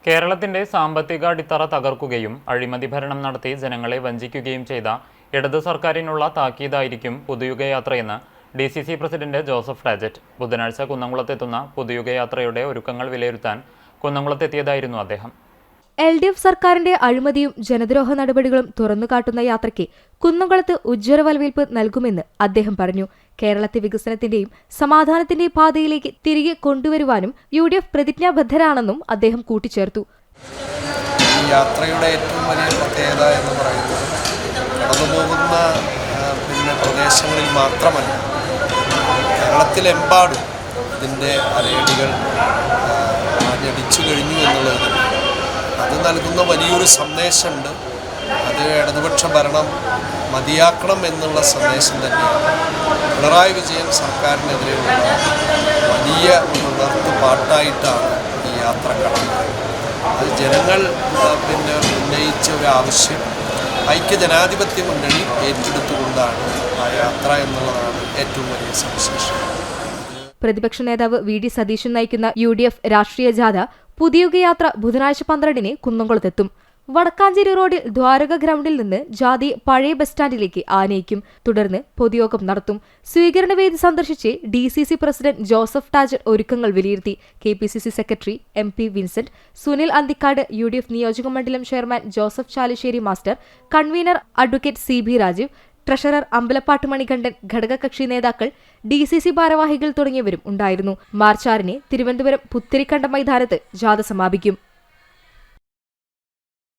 കേരളത്തിന്റെ സാമ്പത്തിക അടിത്തറ തകർക്കുകയും അഴിമതി ഭരണം നടത്തി ജനങ്ങളെ വഞ്ചിക്കുകയും ചെയ്ത ഇടതു സർക്കാരിനുള്ള താക്കീതായിരിക്കും പുതുയുഗയാത്രയെന്ന് DCC പ്രസിഡന്റ് ജോസഫ് ടാജറ്റ് ബുധനാഴ്ച കുന്നംകുളത്തെത്തുന്ന പുതുയുഗയാത്രയുടെ ഒരുക്കങ്ങൾ വിലയിരുത്താൻ കുന്നംകുളത്തെത്തിയതായിരുന്നു അദ്ദേഹം. LDF സർക്കാരിന്റെ അഴിമതിയും ജനദ്രോഹ നടപടികളും തുറന്നുകാട്ടുന്ന യാത്രയ്ക്ക് കുന്നംകുളത്ത് ഉജ്ജ്വല വരവേൽപ്പ് നൽകുമെന്ന് അദ്ദേഹം പറഞ്ഞു. കേരളത്തെ വികസനത്തിന്റെയും സമാധാനത്തിന്റെയും പാതയിലേക്ക് തിരികെ കൊണ്ടുവരുവാനും UDF പ്രതിജ്ഞാബദ്ധരാണെന്നും അദ്ദേഹം കൂട്ടിച്ചേർത്തു. ഈ യാത്രയുടെ ഏറ്റവും വലിയ പ്രത്യേകത എന്ന് പറയുന്നത് കടന്നുപോകുന്ന പ്രദേശങ്ങളിൽ മാത്രമല്ല, കേരളത്തിലെമ്പാടും ഇതിൻ്റെ അലയടികൾ ആഞ്ഞടിച്ചു കഴിഞ്ഞു എന്നുള്ളത് അത് നൽകുന്ന വലിയൊരു സന്ദേശമുണ്ട്. അത് ഇടതുപക്ഷ ഭരണം മതിയാക്കണം എന്നുള്ള സന്ദേശം തന്നെയാണ്. പിണറായി വിജയൻ സർക്കാരിനെതിരെയുള്ള വലിയ ഉണർത്ത് പാട്ടായിട്ടാണ് ഈ യാത്ര കടന്നത്. അത് ജനങ്ങൾ ഉന്നയിച്ച ഒരു ആവശ്യം ഐക്യജനാധിപത്യ മുന്നണി ഏറ്റെടുത്തുകൊണ്ടാണ് ആ യാത്ര എന്നുള്ളതാണ് ഏറ്റവും വലിയ സവിശേഷത. പ്രതിപക്ഷ നേതാവ് VD സതീശൻ നയിക്കുന്ന UDF രാഷ്ട്രീയ ജാഥ പുതുയുഗയാത്ര ബുധനാഴ്ച 12-ന് കുന്നംകുളത്തെത്തും. വടക്കാഞ്ചേരി റോഡിൽ ദ്വാരക ഗ്രൗണ്ടിൽ നിന്ന് ജാഥയെ പഴയ ബസ് സ്റ്റാൻഡിലേക്ക് ആനയിക്കും. തുടർന്ന് പൊതുയോഗം നടത്തും. സ്വീകരണവേദി സന്ദർശിച്ച് DCC പ്രസിഡന്റ് ജോസഫ് ടാജറ്റ് ഒരുക്കങ്ങൾ വിലയിരുത്തി. KPCC secretary MP Vincent, Sunil Anthikad, UDF നിയോജകമണ്ഡലം chairman Joseph Chalissery master, convener advocate CB Rajeev, treasurer Ambalappattu Manikandan, ഘടകകക്ഷി നേതാക്കൾ, DCC ഭാരവാഹികൾ തുടങ്ങിയവരും ഉണ്ടായിരുന്നു. മാർച്ച് 6-ന് തിരുവനന്തപുരം പുത്തരിക്കണ്ടം മൈതാനത്ത് ജാഥ സമാപിക്കും.